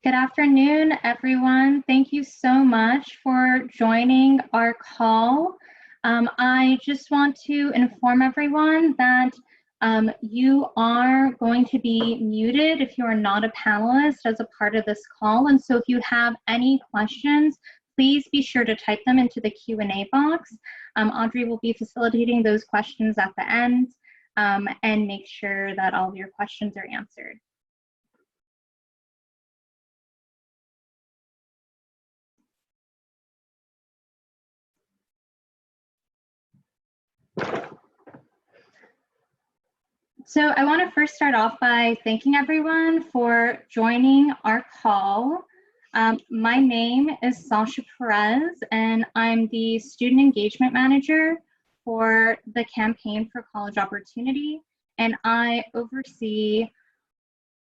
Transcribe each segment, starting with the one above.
Good afternoon, everyone. Thank you so much for joining our call. I just want to inform everyone that you are going to be muted if you are not a panelist as a part of this call. And so if you have any questions, please be sure to type them into the Q&A box. Audrey will be facilitating those questions at the end and make sure that all of your questions are answered. So I want to first start off by thanking everyone for joining our call. My name is Sasha Perez, and I'm the Student Engagement Manager for the Campaign for College Opportunity, and I oversee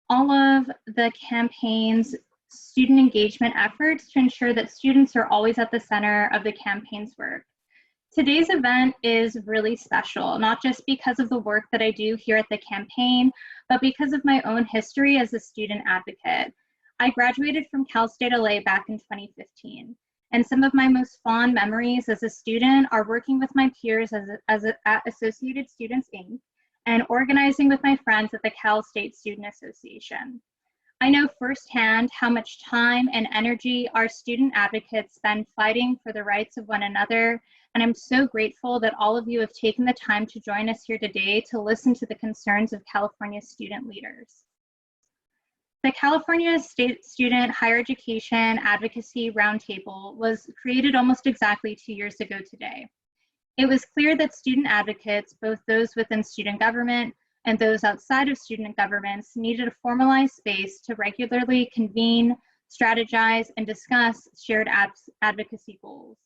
all of the campaign's student engagement efforts to ensure that students are always at the center of the campaign's work. Today's event is really special, not just because of the work that I do here at the campaign, but because of my own history as a student advocate. I graduated from Cal State LA back in 2015, and some of my most fond memories as a student are working with my peers at Associated Students, Inc., and organizing with my friends at the Cal State Student Association. I know firsthand how much time and energy our student advocates spend fighting for the rights of one another, and I'm so grateful that all of you have taken the time to join us here today to listen to the concerns of California's student leaders. The California State Student Higher Education Advocacy Roundtable was created almost exactly 2 years ago today. It was clear that student advocates, both those within student government and those outside of student governments, needed a formalized space to regularly convene, strategize, and discuss shared advocacy goals.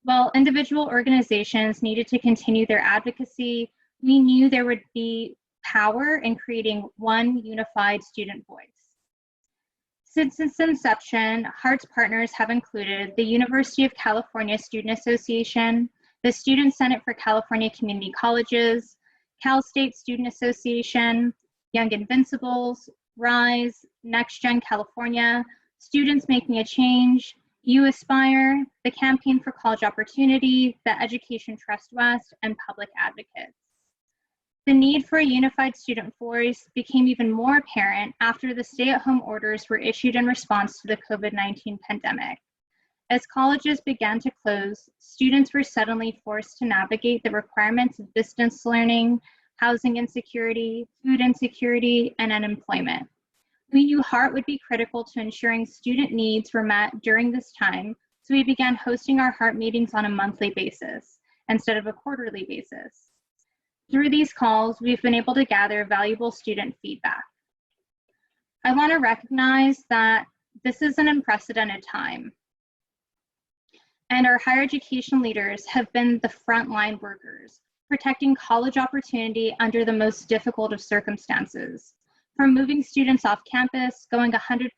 While individual organizations needed to continue their advocacy, we knew there would be power in creating one unified student voice. Since its inception, HEART's partners have included the University of California Student Association, the Student Senate for California Community Colleges, Cal State Student Association, Young Invincibles, RISE, Next Gen California, Students Making a Change, You Aspire, the Campaign for College Opportunity, the Education Trust West, and Public Advocates. The need for a unified student voice became even more apparent after the stay-at-home orders were issued in response to the COVID-19 pandemic. As colleges began to close, students were suddenly forced to navigate the requirements of distance learning, housing insecurity, food insecurity, and unemployment. We knew HEART would be critical to ensuring student needs were met during this time, so we began hosting our HEART meetings on a monthly basis instead of a quarterly basis. Through these calls, we've been able to gather valuable student feedback. I want to recognize that this is an unprecedented time, and our higher education leaders have been the frontline workers, protecting college opportunity under the most difficult of circumstances. From moving students off campus, going 100%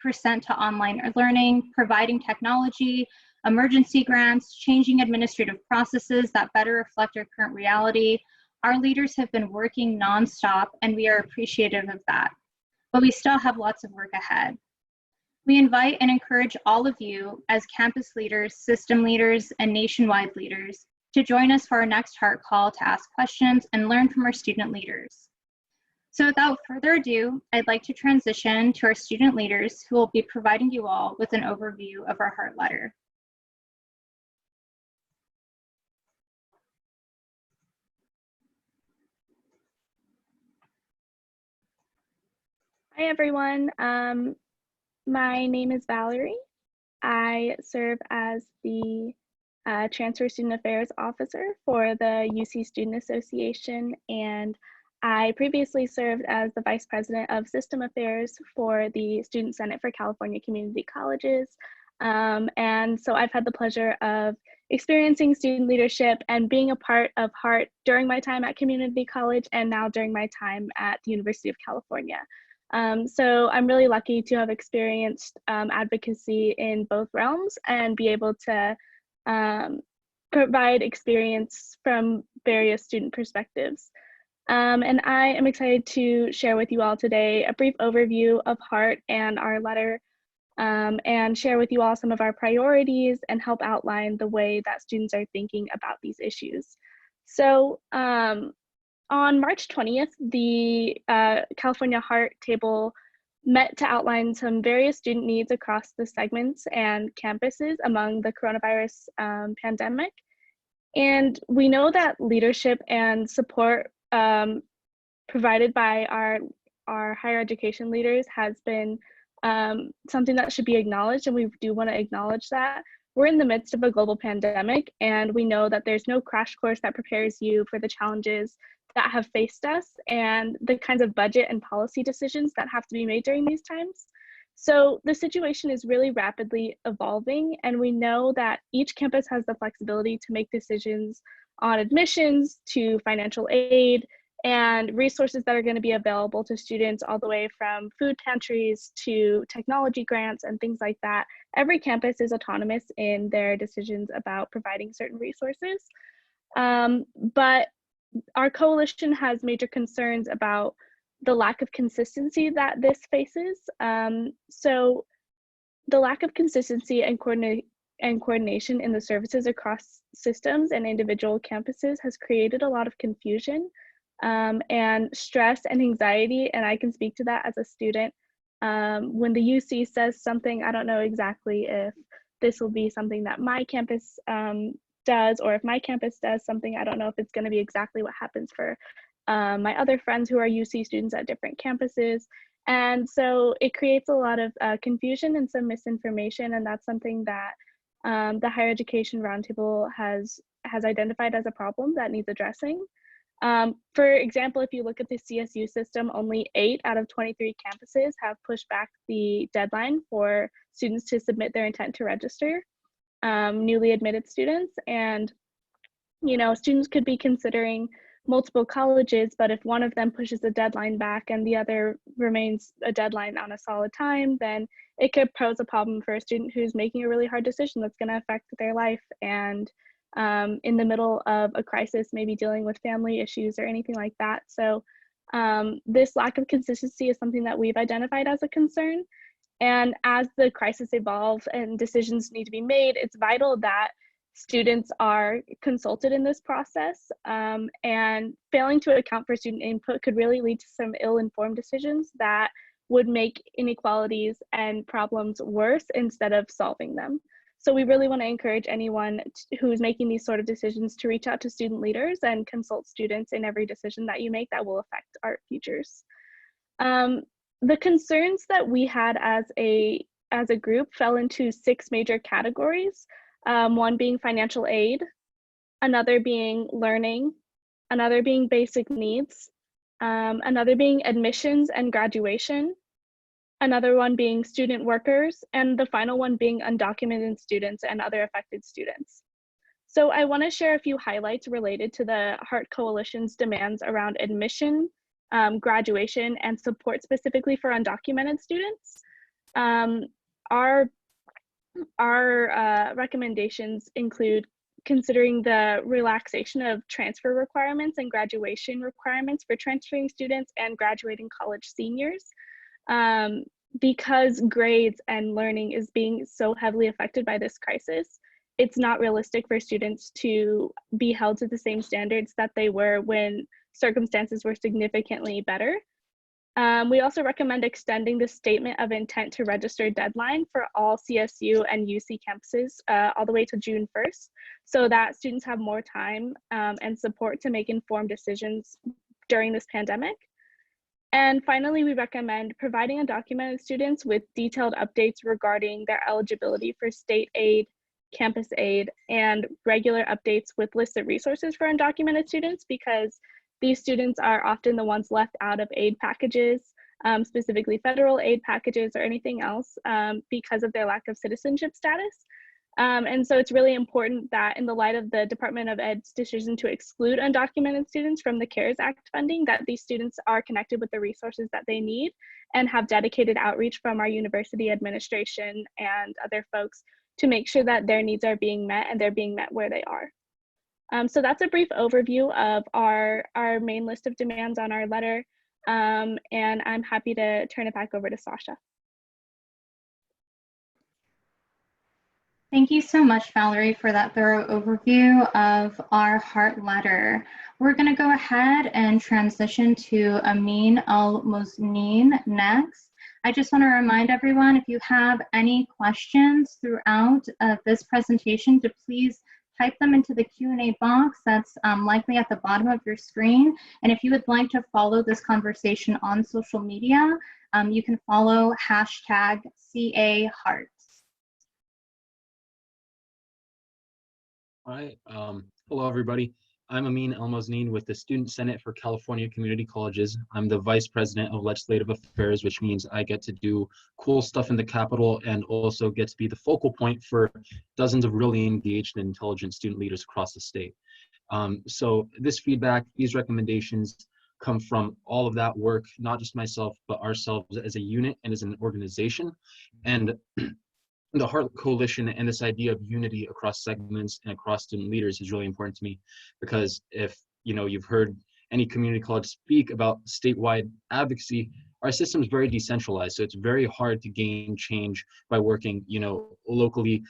to online learning, providing technology, emergency grants, changing administrative processes that better reflect our current reality, our leaders have been working nonstop, and we are appreciative of that. But we still have lots of work ahead. We invite and encourage all of you as campus leaders, system leaders, and nationwide leaders to join us for our next HEART call to ask questions and learn from our student leaders. So without further ado, I'd like to transition to our student leaders who will be providing you all with an overview of our HEART letter. Hi, everyone. My name is Valerie. I serve as the Transfer Student Affairs Officer for the UC Student Association, and I previously served as the Vice President of System Affairs for the Student Senate for California Community Colleges. And so I've had the pleasure of experiencing student leadership and being a part of HEART during my time at community college and now during my time at the University of California. So I'm really lucky to have experienced advocacy in both realms and be able to provide experience from various student perspectives. And I am excited to share with you all today a brief overview of HEART and our letter and share with you all some of our priorities and help outline the way that students are thinking about these issues. So on March 20th, the California Heart Table met to outline some various student needs across the segments and campuses among the coronavirus pandemic. And we know that leadership and support provided by our higher education leaders has been something that should be acknowledged, and we do want to acknowledge that. We're in the midst of a global pandemic, and we know that there's no crash course that prepares you for the challenges that have faced us and the kinds of budget and policy decisions that have to be made during these times. So the situation is really rapidly evolving, and we know that each campus has the flexibility to make decisions on admissions to financial aid and resources that are going to be available to students, all the way from food pantries to technology grants and things like that. Every campus is autonomous in their decisions about providing certain resources. But our coalition has major concerns about the lack of consistency that this faces. So the lack of consistency and coordination in the services across systems and individual campuses has created a lot of confusion and stress and anxiety, and I can speak to that as a student. When the UC says something, I don't know exactly if this will be something that my campus does, or if my campus does something, I don't know if it's going to be exactly what happens for my other friends who are UC students at different campuses. And so it creates a lot of confusion and some misinformation, and that's something that the Higher Education Roundtable has identified as a problem that needs addressing. For example, if you look at the CSU system, only 8 out of 23 campuses have pushed back the deadline for students to submit their intent to register, newly admitted students. And, you know, students could be considering multiple colleges, but if one of them pushes the deadline back and the other remains a deadline on a solid time, then it could pose a problem for a student who's making a really hard decision that's going to affect their life, and in the middle of a crisis, maybe dealing with family issues or anything like that. So this lack of consistency is something that we've identified as a concern. And as the crisis evolves and decisions need to be made, it's vital that students are consulted in this process, and failing to account for student input could really lead to some ill-informed decisions that would make inequalities and problems worse instead of solving them. So we really want to encourage anyone who's making these sort of decisions to reach out to student leaders and consult students in every decision that you make that will affect our futures. The concerns that we had as a group fell into 6 major categories. One being financial aid, another being learning, another being basic needs, another being admissions and graduation, another one being student workers, and the final one being undocumented students and other affected students. So I want to share a few highlights related to the Heart Coalition's demands around admission, graduation, and support specifically for undocumented students. Our recommendations include considering the relaxation of transfer requirements and graduation requirements for transferring students and graduating college seniors. Because grades and learning is being so heavily affected by this crisis, it's not realistic for students to be held to the same standards that they were when circumstances were significantly better. We also recommend extending the statement of intent to register deadline for all CSU and UC campuses all the way to June 1st, so that students have more time and support to make informed decisions during this pandemic. And finally, we recommend providing undocumented students with detailed updates regarding their eligibility for state aid, campus aid, and regular updates with lists of resources for undocumented students, because these students are often the ones left out of aid packages, specifically federal aid packages or anything else, because of their lack of citizenship status. And so it's really important that in the light of the Department of Ed's decision to exclude undocumented students from the CARES Act funding, that these students are connected with the resources that they need and have dedicated outreach from our university administration and other folks to make sure that their needs are being met and they're being met where they are. So that's a brief overview of our main list of demands on our letter. And I'm happy to turn it back over to Sasha. Thank you so much, Valerie, for that thorough overview of our heart letter. We're going to go ahead and transition to Amin Al-Mosneen next. I just want to remind everyone, if you have any questions throughout this presentation, to please type them into the Q&A box that's likely at the bottom of your screen. And if you would like to follow this conversation on social media, you can follow #CAHearts. All right. Hello, everybody. I'm Amin El-Mosneen with the Student Senate for California Community Colleges. I'm the Vice President of Legislative Affairs, which means I get to do cool stuff in the Capitol and also get to be the focal point for dozens of really engaged and intelligent student leaders across the state. So this feedback, these recommendations come from all of that work, not just myself, but ourselves as a unit and as an organization. And the Heart Coalition and this idea of unity across segments and across student leaders is really important to me, because if you've heard any community college speak about statewide advocacy, our system is very decentralized, so it's very hard to gain change by working locally,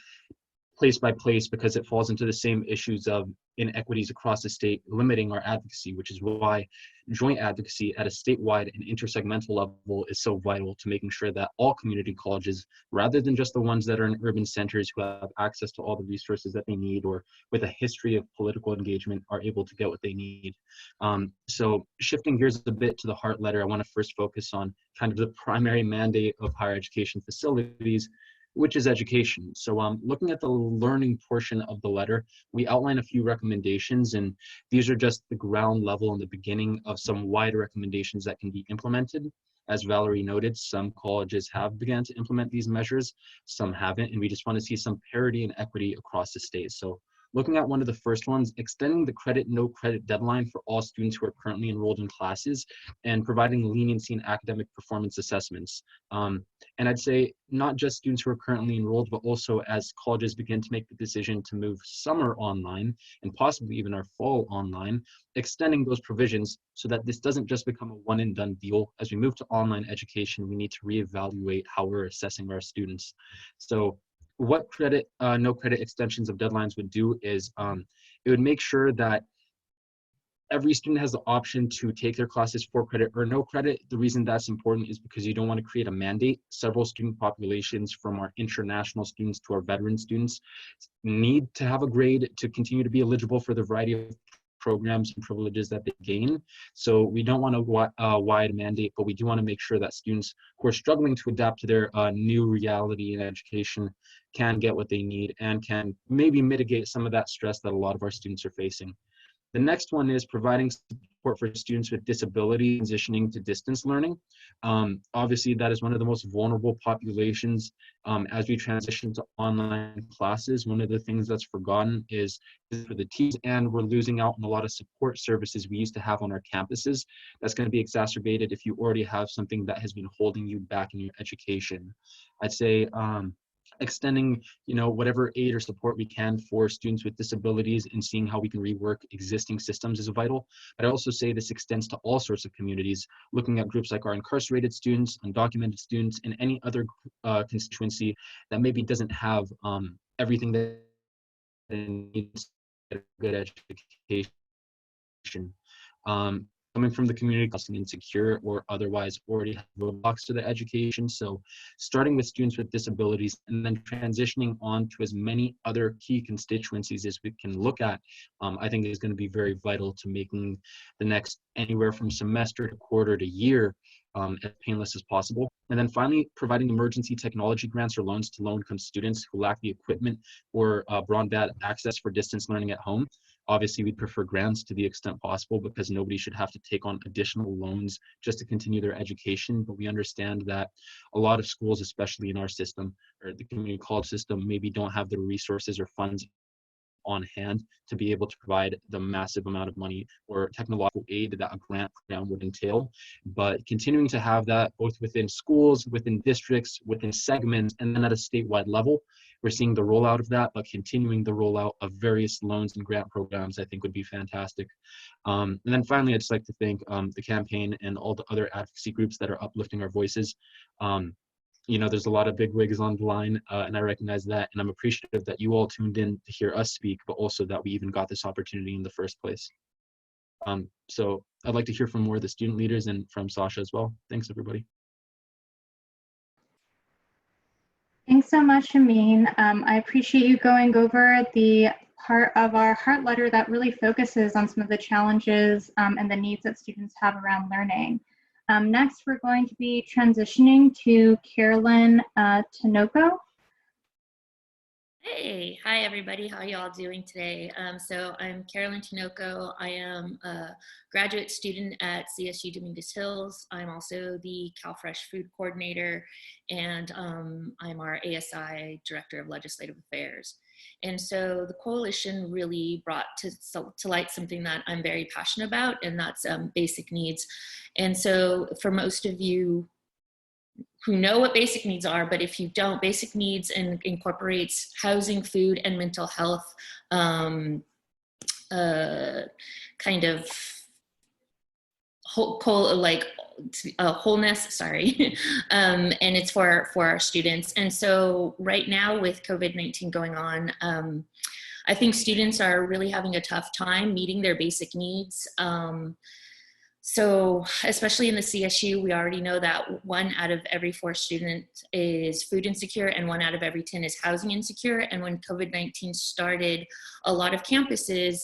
place by place, because it falls into the same issues of inequities across the state limiting our advocacy, which is why joint advocacy at a statewide and intersegmental level is so vital to making sure that all community colleges, rather than just the ones that are in urban centers who have access to all the resources that they need or with a history of political engagement, are able to get what they need. So shifting gears a bit to the Heart Letter, I want to first focus on kind of the primary mandate of higher education facilities, which is education. So looking at the learning portion of the letter, we outline a few recommendations, and these are just the ground level and the beginning of some wider recommendations that can be implemented. As Valerie noted, some colleges have begun to implement these measures, some haven't, and we just want to see some parity and equity across the state. So looking at one of the first ones, extending the no credit deadline for all students who are currently enrolled in classes and providing leniency in academic performance assessments. And I'd say not just students who are currently enrolled, but also as colleges begin to make the decision to move summer online and possibly even our fall online, extending those provisions so that this doesn't just become a one and done deal. As we move to online education, we need to reevaluate how we're assessing our students. So what no credit extensions of deadlines would do is it would make sure that every student has the option to take their classes for credit or no credit. The reason that's important is because you don't want to create a mandate. Several student populations, from our international students to our veteran students, need to have a grade to continue to be eligible for the variety of programs and privileges that they gain. So we don't want a wide mandate, but we do want to make sure that students who are struggling to adapt to their new reality in education can get what they need and can maybe mitigate some of that stress that a lot of our students are facing. The next one is providing support for students with disability transitioning to distance learning. Obviously, that is one of the most vulnerable populations as we transition to online classes. One of the things that's forgotten is for the teens, and we're losing out on a lot of support services we used to have on our campuses. That's going to be exacerbated if you already have something that has been holding you back in your education. I'd say extending whatever aid or support we can for students with disabilities and seeing how we can rework existing systems is vital. But I also say this extends to all sorts of communities, looking at groups like our incarcerated students, undocumented students, and any other constituency that maybe doesn't have everything that it needs to get a good education. Coming from the community, insecure or otherwise already have roadblocks to their education. So starting with students with disabilities and then transitioning on to as many other key constituencies as we can look at, I think is going to be very vital to making the next anywhere from semester to quarter to year as painless as possible. And then finally, providing emergency technology grants or loans to low-income students who lack the equipment or broadband access for distance learning at home. Obviously, we'd prefer grants to the extent possible because nobody should have to take on additional loans just to continue their education. But we understand that a lot of schools, especially in our system or the community college system, maybe don't have the resources or funds on hand to be able to provide the massive amount of money or technological aid that a grant program would entail. But continuing to have that both within schools, within districts, within segments, and then at a statewide level, we're seeing the rollout of that, but continuing the rollout of various loans and grant programs, I think would be fantastic. And then finally, I'd just like to thank the campaign and all the other advocacy groups that are uplifting our voices. there's a lot of big wigs on the line, and I recognize that, and I'm appreciative that you all tuned in to hear us speak, but also that we even got this opportunity in the first place. So I'd like to hear from more of the student leaders and from Sasha as well. Thanks, everybody. Thanks so much, Amin. I appreciate you going over the part of our heart letter that really focuses on some of the challenges and the needs that students have around learning. Next, we're going to be transitioning to Carolyn Tinoco. Hey, hi everybody. How are you all doing today? So I'm Carolyn Tinoco. I am a graduate student at CSU Dominguez Hills. I'm also the CalFresh Food Coordinator, and I'm our ASI Director of Legislative Affairs. And so the coalition really brought to light something that I'm very passionate about, and that's basic needs. And so for most of you who know what basic needs are, but if you don't, basic needs incorporates housing, food, and mental health kind of wholeness, sorry. And it's for our students. And so right now with COVID-19 going on, I think students are really having a tough time meeting their basic needs. So especially in the CSU, we already know that 1 out of every 4 students is food insecure and 1 out of every 10 is housing insecure. And when COVID-19 started, a lot of campuses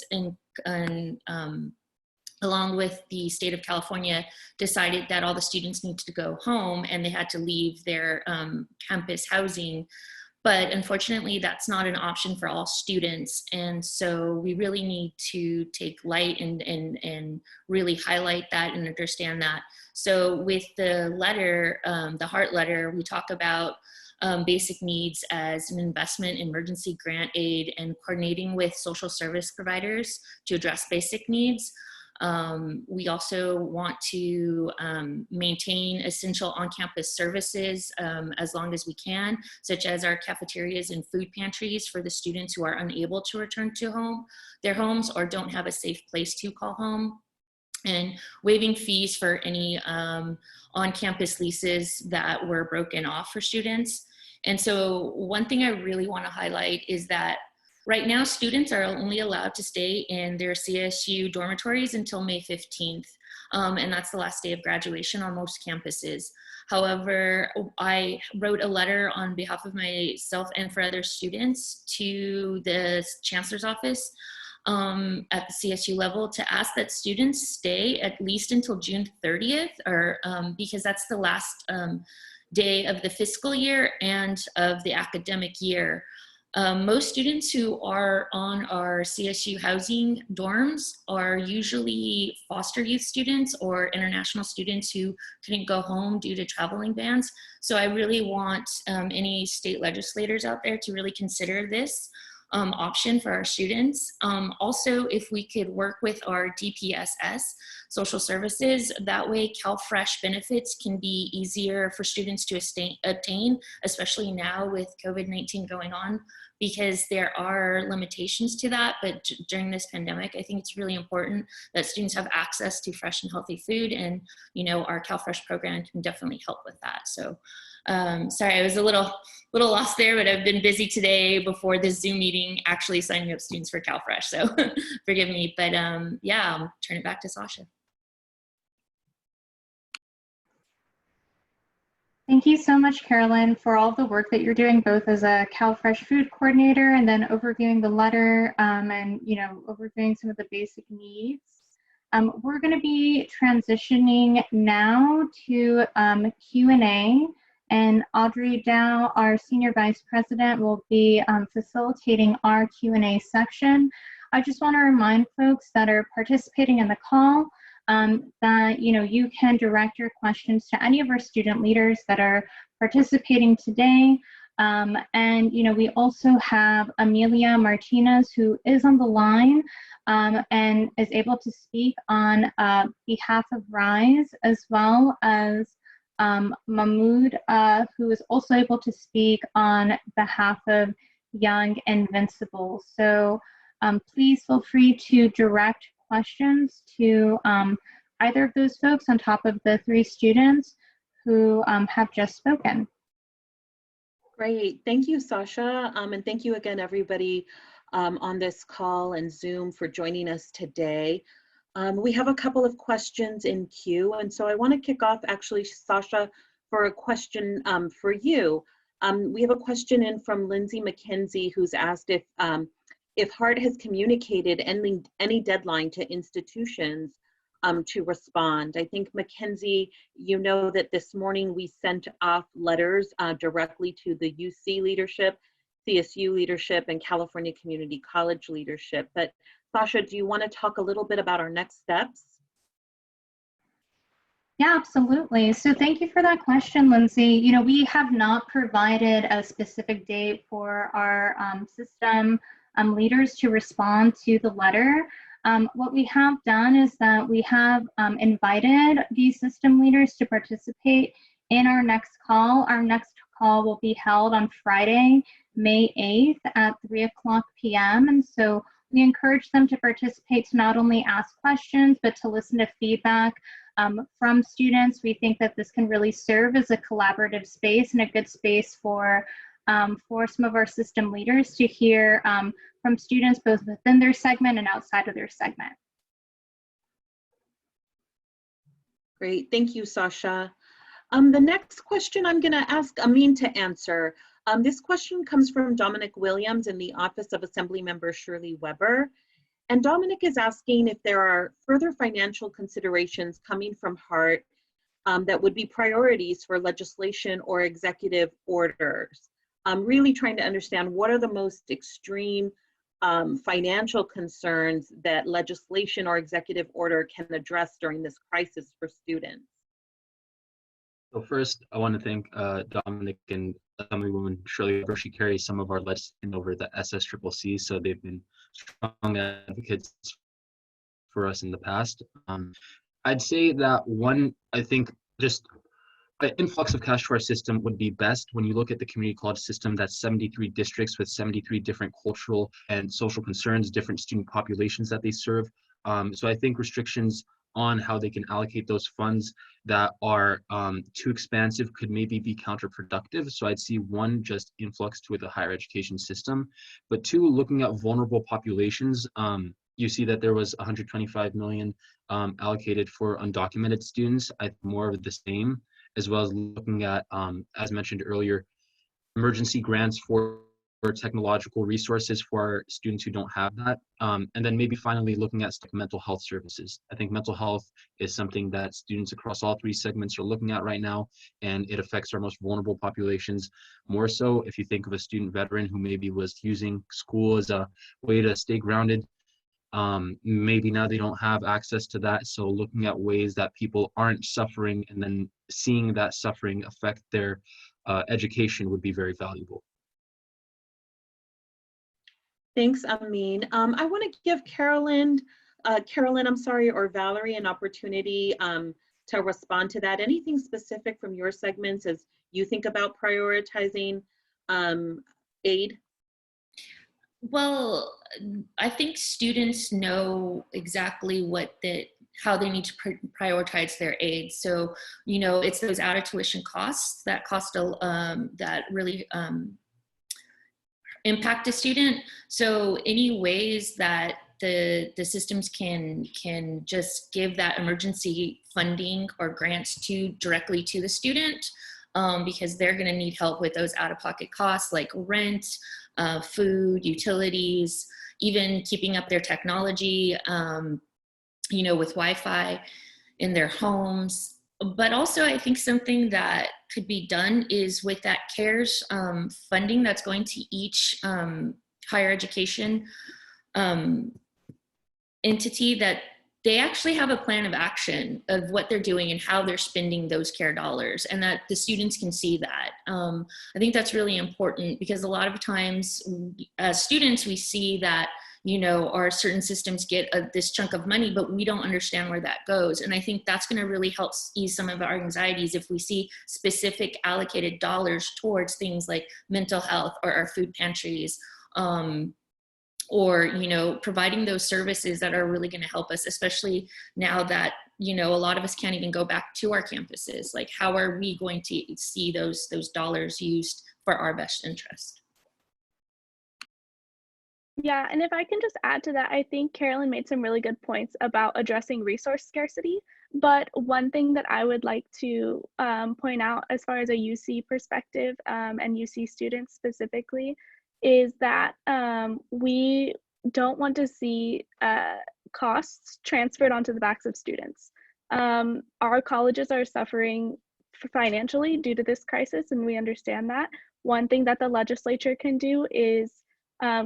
along with the state of California decided that all the students needed to go home and they had to leave their campus housing. But unfortunately, that's not an option for all students. And so we really need to take light and really highlight that and understand that. So with the letter, the heart letter, we talk about basic needs as an investment in emergency grant aid and coordinating with social service providers to address basic needs. We also want to maintain essential on-campus services as long as we can, such as our cafeterias and food pantries for the students who are unable to return to their homes or don't have a safe place to call home, and waiving fees for any on-campus leases that were broken off for students. And so one thing I really want to highlight is that right now, students are only allowed to stay in their CSU dormitories until May 15th, and that's the last day of graduation on most campuses. However, I wrote a letter on behalf of myself and for other students to the chancellor's office at the CSU level to ask that students stay at least until June 30th, or because that's the last day of the fiscal year and of the academic year. Most students who are on our CSU housing dorms are usually foster youth students or international students who couldn't go home due to traveling bans. So I really want any state legislators out there to really consider this option for our students. Also, if we could work with our DPSS, social services, that way CalFresh benefits can be easier for students to obtain, especially now with COVID-19 going on, because there are limitations to that. But during this pandemic, I think it's really important that students have access to fresh and healthy food, and our CalFresh program can definitely help with that. So sorry, I was a little lost there, but I've been busy today before this Zoom meeting actually signing up students for CalFresh, so forgive me. But yeah, I'll turn it back to Sasha. Thank you so much, Carolyn, for all the work that you're doing, both as a CalFresh food coordinator and then overviewing the letter and overviewing some of the basic needs. We're going to be transitioning now to Q&A, and Audrey Dow, our Senior Vice President, will be facilitating our Q&A section. I just want to remind folks that are participating in the call that you can direct your questions to any of our student leaders that are participating today. And we also have Amelia Martinez, who is on the line and is able to speak on behalf of RISE, as well as Mahmoud, who is also able to speak on behalf of Young Invincible. So please feel free to direct questions to either of those folks on top of the 3 students who have just spoken. Great. Thank you, Sasha. And thank you again, everybody on this call and Zoom for joining us today. We have a couple of questions in queue. And so I want to kick off actually, Sasha, for a question for you. We have a question in from Lindsay McKenzie, who's asked if HART has communicated any deadline to institutions to respond. I think, Mackenzie, you know that this morning we sent off letters directly to the UC leadership, CSU leadership, and California Community College leadership. But Sasha, do you want to talk a little bit about our next steps? Yeah, absolutely. So thank you for that question, Lindsay. You know, we have not provided a specific date for our system leaders to respond to the letter. What we have done is that we have invited these system leaders to participate in our next call. Our next call will be held on Friday, May 8th at 3:00 p.m. And so we encourage them to participate, to not only ask questions, but to listen to feedback from students. We think that this can really serve as a collaborative space and a good space for some of our system leaders to hear from students both within their segment and outside of their segment. Great, thank you, Sasha. The next question I'm gonna ask Amin to answer. This question comes from Dominic Williams in the Office of Assemblymember Shirley Weber. And Dominic is asking if there are further financial considerations coming from HART that would be priorities for legislation or executive orders. I'm really trying to understand what are the most extreme financial concerns that legislation or executive order can address during this crisis for students. So first, I want to thank Dominic and Assemblywoman Shirley Weber. She carries some of our legislation over the SSCCC, so they've been strong advocates for us in the past. I'd say that one, I think just an influx of cash to our system would be best. When you look at the community college system, that's 73 districts with 73 different cultural and social concerns, different student populations that they serve. So I think restrictions on how they can allocate those funds that are too expansive could maybe be counterproductive. So I'd see one, just influx to the higher education system, but two, looking at vulnerable populations. You see that there was 125 million allocated for undocumented students. I think more of the same, as well as looking at, as mentioned earlier, emergency grants for technological resources for our students who don't have that. And then maybe finally looking at mental health services. I think mental health is something that students across all three segments are looking at right now, and it affects our most vulnerable populations more so. If you think of a student veteran who maybe was using school as a way to stay grounded, maybe now they don't have access to that. So looking at ways that people aren't suffering and then seeing that suffering affect their education would be very valuable. Thanks, Amin. I want to give Carolyn, I'm sorry, or Valerie an opportunity to respond to that. Anything specific from your segments as you think about prioritizing aid? Well, I think students know exactly how they need to prioritize their aid. So, you know, it's those out of tuition costs that that really impact a student. So any ways that the systems can just give that emergency funding or grants directly to the student, because they're going to need help with those out-of-pocket costs like rent, food, utilities, even keeping up their technology, you know, with Wi-Fi in their homes. But also I think something that could be done is with that CARES funding that's going to each higher education entity, that they actually have a plan of action of what they're doing and how they're spending those CARE dollars, and that the students can see that. I think that's really important, because a lot of times as students, we see that, you know, our certain systems get this chunk of money, but we don't understand where that goes. And I think that's going to really help ease some of our anxieties if we see specific allocated dollars towards things like mental health or our food pantries, or, you know, providing those services that are really going to help us, especially now that, you know, a lot of us can't even go back to our campuses. Like, how are we going to see those dollars used for our best interest. Yeah, and if I can just add to that, I think Carolyn made some really good points about addressing resource scarcity. But one thing that I would like to point out as far as a UC perspective and UC students specifically is that we don't want to see costs transferred onto the backs of students. Our colleges are suffering financially due to this crisis, and we understand that. One thing that the legislature can do is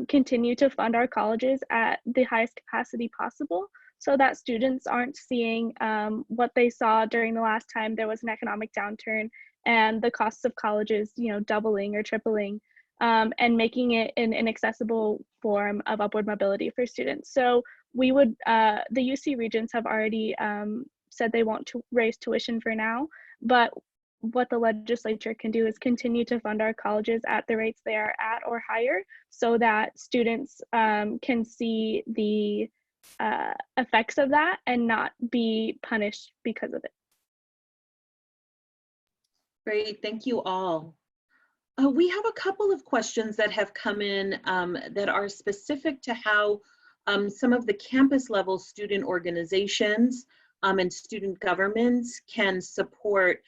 continue to fund our colleges at the highest capacity possible so that students aren't seeing what they saw during the last time there was an economic downturn and the costs of colleges, doubling or tripling, and making it an inaccessible form of upward mobility for students. So we would, the UC regents have already said they want to raise tuition for now, but what the legislature can do is continue to fund our colleges at the rates they are at or higher so that students can see the effects of that and not be punished because of it. Great, thank you all. We have a couple of questions that have come in that are specific to how some of the campus level student organizations and student governments can support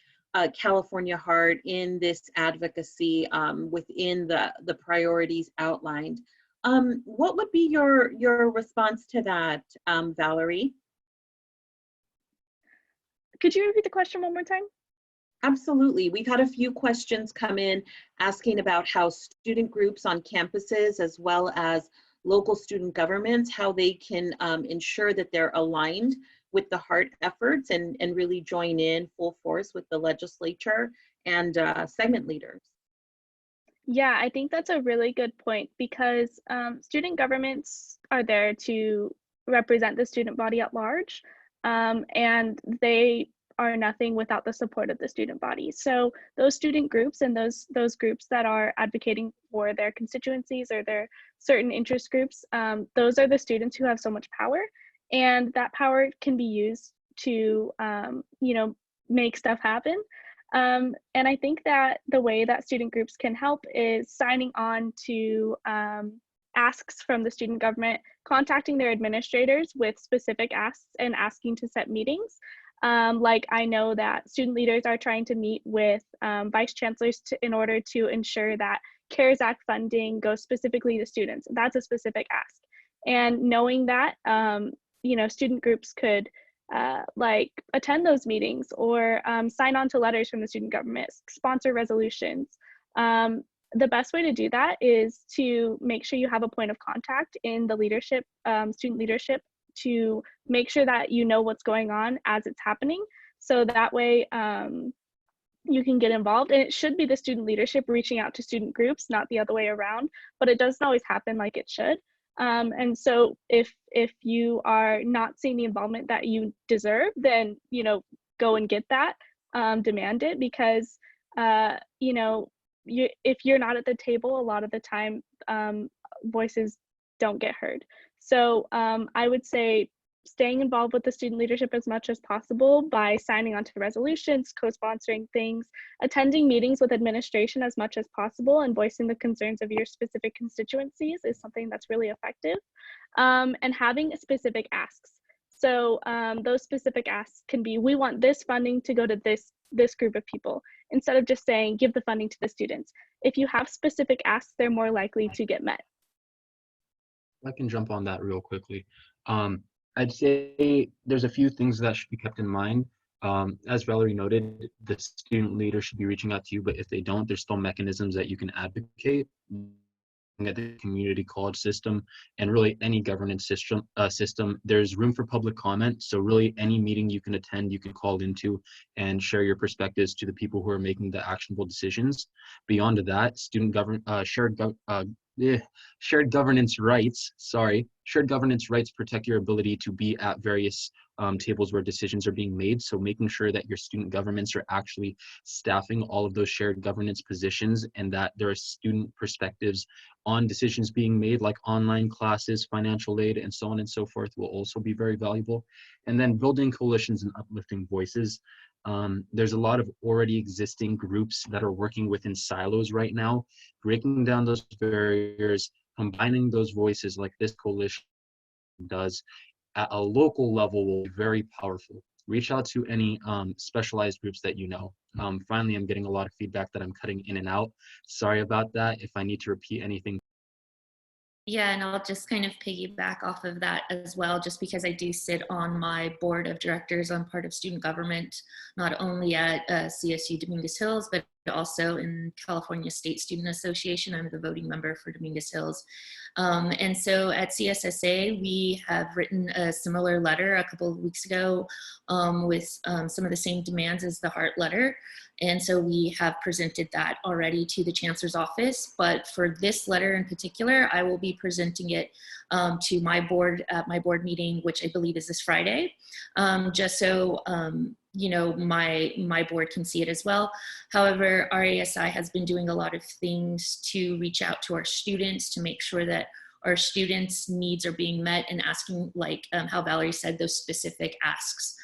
California Heart in this advocacy within the priorities outlined. What would be your response to that, Valerie? Could you repeat the question one more time? Absolutely. We've had a few questions come in asking about how student groups on campuses as well as local student governments, how they can ensure that they're aligned with the HEART efforts and really join in full force with the legislature and segment leaders. Yeah, I think that's a really good point because student governments are there to represent the student body at large, and they are nothing without the support of the student body. So those student groups and those groups that are advocating for their constituencies or their certain interest groups, those are the students who have so much power, and that power can be used to make stuff happen. And I think that the way that student groups can help is signing on to asks from the student government, contacting their administrators with specific asks and asking to set meetings. Like I know that student leaders are trying to meet with vice chancellors in order to ensure that CARES Act funding goes specifically to students. That's a specific ask. And knowing that, student groups could like attend those meetings or sign on to letters from the student government, sponsor resolutions. The best way to do that is to make sure you have a point of contact in the leadership, student leadership, to make sure that you know what's going on as it's happening. So that way you can get involved, and it should be the student leadership reaching out to student groups, not the other way around, but it doesn't always happen like it should. And so if you are not seeing the involvement that you deserve, then, go and get that, demand it, because, if you're not at the table, a lot of the time, voices don't get heard. So I would say staying involved with the student leadership as much as possible by signing onto the resolutions, co-sponsoring things, attending meetings with administration as much as possible, and voicing the concerns of your specific constituencies is something that's really effective, and having specific asks. So those specific asks can be, we want this funding to go to this group of people, instead of just saying, give the funding to the students. If you have specific asks, they're more likely to get met. I can jump on that real quickly. I'd say there's a few things that should be kept in mind. As Valerie noted, the student leader should be reaching out to you, but if they don't, there's still mechanisms that you can advocate at the community college system and really any governance system. There's room for public comment. So really any meeting you can attend, you can call into and share your perspectives to the people who are making the actionable decisions. Beyond that, shared governance rights protect your ability to be at various tables where decisions are being made. So making sure that your student governments are actually staffing all of those shared governance positions and that there are student perspectives on decisions being made, like online classes, financial aid, and so on and so forth, will also be very valuable. And then building coalitions and uplifting voices. There's a lot of already existing groups that are working within silos right now, breaking down those barriers, combining those voices like this coalition does at a local level will be very powerful. Reach out to any specialized groups that you know. Finally, I'm getting a lot of feedback that I'm cutting in and out. Sorry about that. If I need to repeat anything. Yeah, and I'll just kind of piggyback off of that as well, just because I do sit on my board of directors. I'm part of student government, not only at CSU Dominguez Hills, but also in California State Student Association. I'm the voting member for Dominguez Hills. And so at CSSA, we have written a similar letter a couple of weeks ago with some of the same demands as the Hart letter. And so we have presented that already to the Chancellor's office. But for this letter in particular, I will be presenting it to my board at my board meeting, which I believe is this Friday, just so you know, my board can see it as well. However, RASI has been doing a lot of things to reach out to our students to make sure that our students' needs are being met, and asking, like how Valerie said, those specific asks.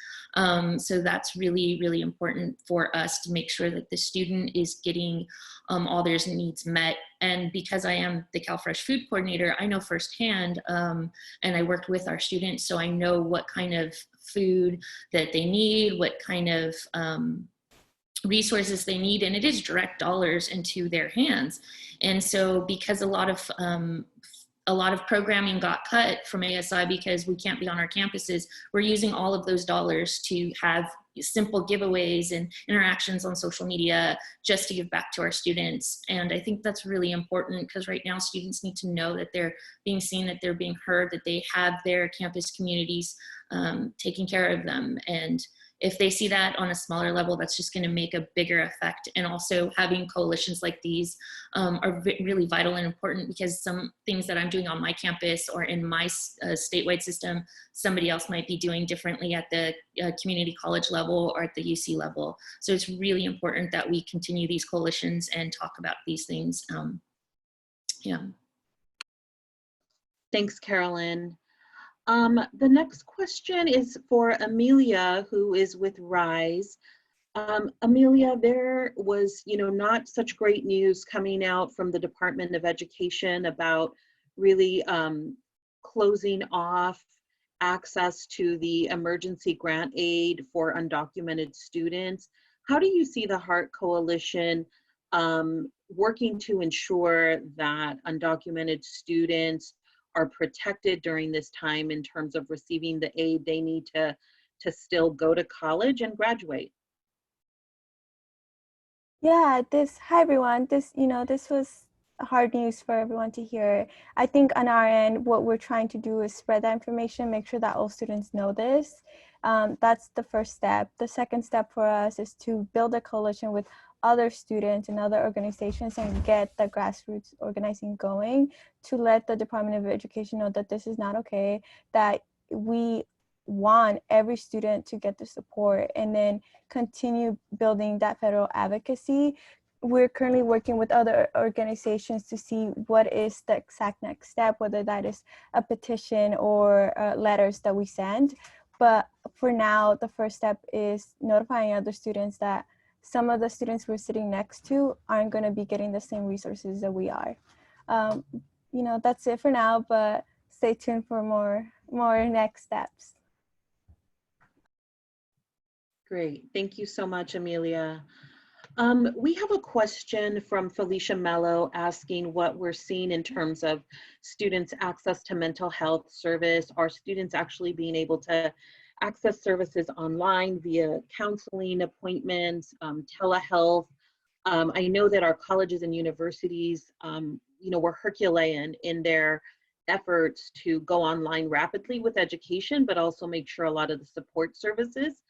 So that's really, really important for us to make sure that the student is getting all their needs met. And because I am the CalFresh food coordinator, I know firsthand, and I worked with our students, so I know what kind of food that they need, what kind of resources they need, and it is direct dollars into their hands. And so because a lot of programming got cut from ASI because we can't be on our campuses, we're using all of those dollars to have simple giveaways and interactions on social media just to give back to our students. And I think that's really important, because right now students need to know that they're being seen, that they're being heard, that they have their campus communities taking care of them. And if they see that on a smaller level, that's just going to make a bigger effect. And also having coalitions like these are really vital and important, because some things that I'm doing on my campus or in my statewide system, somebody else might be doing differently at the community college level or at the UC level. So it's really important that we continue these coalitions and talk about these things. Yeah. Thanks, Carolyn. The next question is for Amelia, who is with RISE. Amelia, there was, not such great news coming out from the Department of Education about really closing off access to the emergency grant aid for undocumented students. How do you see the Heart Coalition working to ensure that undocumented students are protected during this time in terms of receiving the aid they need to still go to college and graduate? Yeah, hi everyone. This was hard news for everyone to hear. I think on our end, what we're trying to do is spread that information, make sure that all students know this. That's the first step. The second step for us is to build a coalition with other students and other organizations and get the grassroots organizing going to let the Department of Education know that this is not okay, that we want every student to get the support, and then continue building that federal advocacy. We're currently working with other organizations to see what is the exact next step, whether that is a petition or letters that we send. But for now, the first step is notifying other students that some of the students we're sitting next to aren't going to be getting the same resources that we are. That's it for now, but stay tuned for more next steps. Great, thank you so much, Amelia. We have a question from Felicia Mello asking what we're seeing in terms of students' access to mental health service. Are students actually being able to access services online via counseling appointments, telehealth? I know that our colleges and universities, were Herculean in their efforts to go online rapidly with education, but also make sure a lot of the support services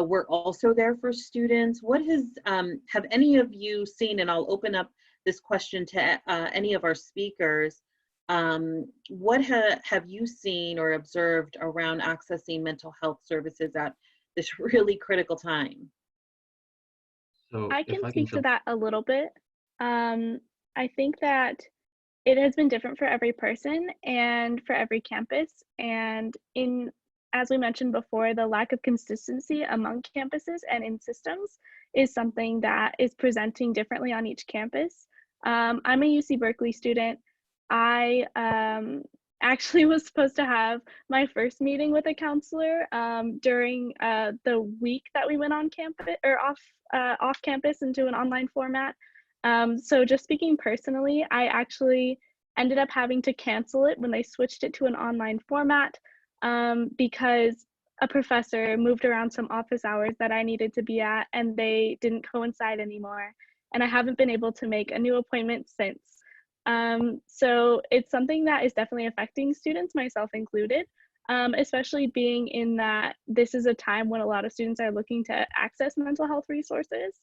we're also there for students. What have any of you seen, and I'll open up this question to any of our speakers, what have you seen or observed around accessing mental health services at this really critical time? So I can speak to that a little bit. I think that it has been different for every person and for every campus. And as we mentioned before, the lack of consistency among campuses and in systems is something that is presenting differently on each campus. I'm a UC Berkeley student. I actually was supposed to have my first meeting with a counselor during the week that we went on campus or off campus into an online format. So just speaking personally, I actually ended up having to cancel it when they switched it to an online format because a professor moved around some office hours that I needed to be at, and they didn't coincide anymore. And I haven't been able to make a new appointment since. So it's something that is definitely affecting students, myself included, especially being in that this is a time when a lot of students are looking to access mental health resources.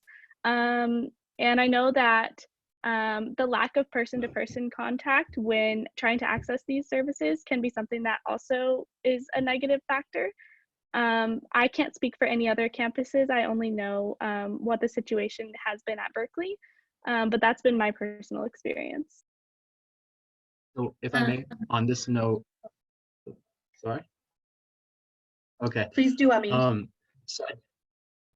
And I know that the lack of person-to-person contact when trying to access these services can be something that also is a negative factor. I can't speak for any other campuses. I only know what the situation has been at Berkeley, but that's been my personal experience. So if I may, on this note, sorry? Okay. Please do, Amin. So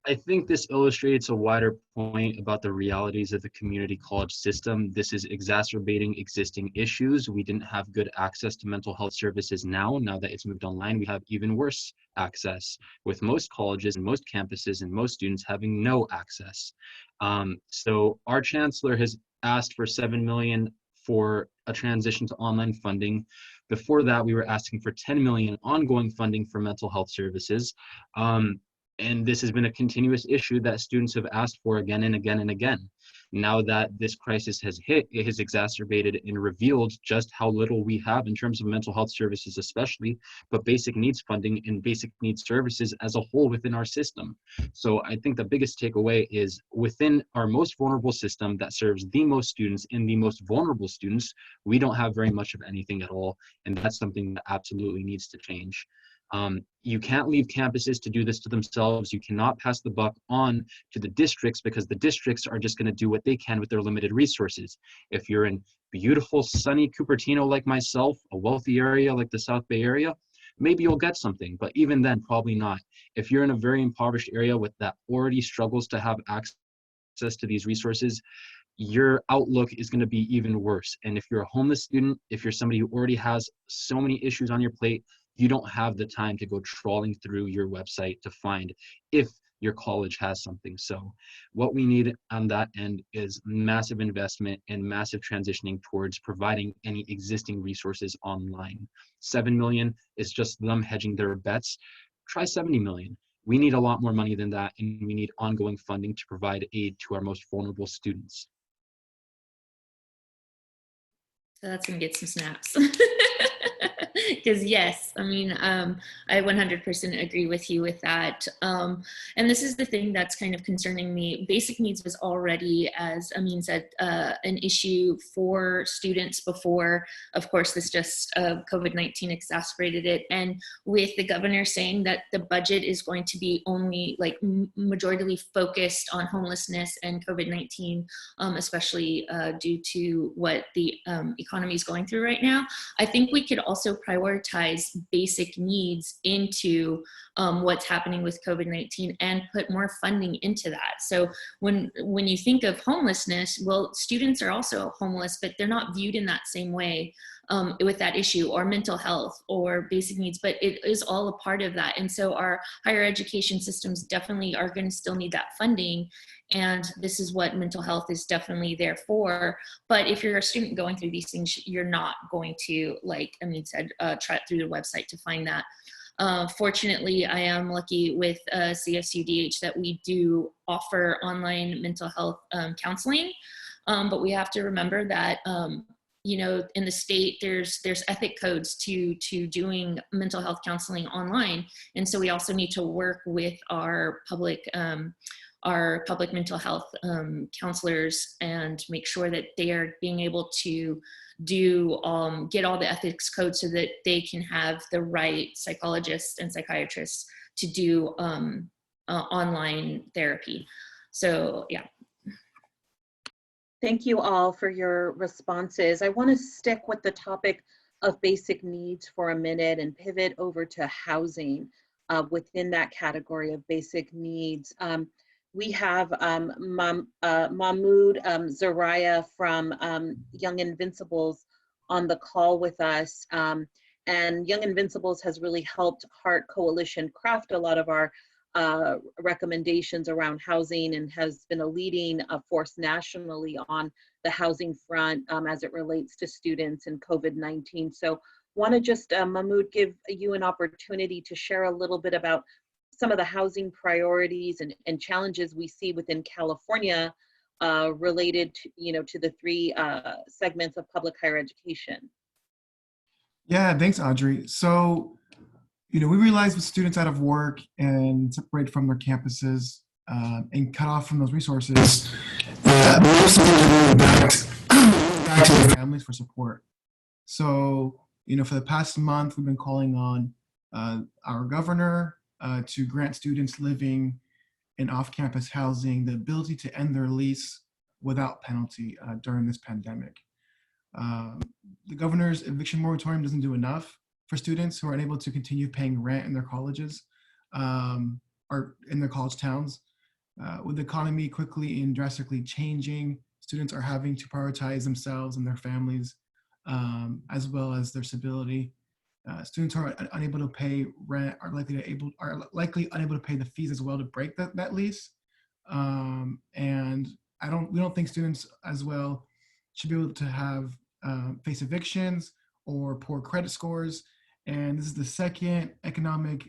I think this illustrates a wider point about the realities of the community college system. This is exacerbating existing issues. We didn't have good access to mental health services now that it's moved online, we have even worse access, with most colleges and most campuses and most students having no access. So our chancellor has asked for $7 million for a transition to online funding. Before that, we were asking for $10 million ongoing funding for mental health services. And this has been a continuous issue that students have asked for again and again and again. Now that this crisis has hit, it has exacerbated and revealed just how little we have in terms of mental health services especially, but basic needs funding and basic needs services as a whole within our system. So I think the biggest takeaway is within our most vulnerable system that serves the most students and the most vulnerable students, we don't have very much of anything at all. And that's something that absolutely needs to change. You can't leave campuses to do this to themselves. You cannot pass the buck on to the districts because the districts are just going to do what they can with their limited resources. If you're in beautiful, sunny Cupertino like myself, a wealthy area like the South Bay area, maybe you'll get something, but even then, probably not. If you're in a very impoverished area that already struggles to have access to these resources, your outlook is going to be even worse. And if you're a homeless student, if you're somebody who already has so many issues on your plate, you don't have the time to go trawling through your website to find if your college has something. So what we need on that end is massive investment and massive transitioning towards providing any existing resources online. 7 million is just them hedging their bets. Try 70 million. We need a lot more money than that, and we need ongoing funding to provide aid to our most vulnerable students. So that's gonna get some snaps. Because yes, I mean, I 100% agree with you with that. And this is the thing that's kind of concerning me. Basic needs was already, as Amin said, an issue for students before. Of course, this just COVID-19 exacerbated it. And with the governor saying that the budget is going to be only like majoritarily focused on homelessness and COVID-19, especially due to what the economy is going through right now, I think we could also prioritize basic needs into what's happening with COVID-19 and put more funding into that. So when you think of homelessness, well, students are also homeless, but they're not viewed in that same way with that issue, or mental health or basic needs, but it is all a part of that. And so our higher education systems definitely are going to still need that funding. And this is what mental health is definitely there for. But if you're a student going through these things, you're not going to, like Amin said, try through the website to find that. Fortunately, I am lucky with CSUDH that we do offer online mental health counseling. But we have to remember that you know, in the state, there's ethic codes to doing mental health counseling online. And so we also need to work with our public mental health counselors and make sure that they are being able to do get all the ethics codes so that they can have the right psychologists and psychiatrists to do online therapy. So yeah. Thank you all for your responses. I want to stick with the topic of basic needs for a minute and pivot over to housing within that category of basic needs. We have Mahmoud Zaraya from Young Invincibles on the call with us. And Young Invincibles has really helped Heart Coalition craft a lot of our recommendations around housing and has been a leading force nationally on the housing front as it relates to students and COVID-19. So want to just, Mahmoud, give you an opportunity to share a little bit about some of the housing priorities and challenges we see within California related to, to the three segments of public higher education. Yeah, thanks, Audrey. So, we realized with students out of work and separated from their campuses and cut off from those resources, most of them are back to their families for support. So, for the past month, we've been calling on our governor to grant students living in off-campus housing the ability to end their lease without penalty during this pandemic. The governor's eviction moratorium doesn't do enough for students who are unable to continue paying rent in their colleges or in their college towns. With the economy quickly and drastically changing, students are having to prioritize themselves and their families as well as their stability. Students who are unable to pay rent are likely unable to pay the fees as well to break that lease. And we don't think students as well should be able to have face evictions or poor credit scores. And this is the second economic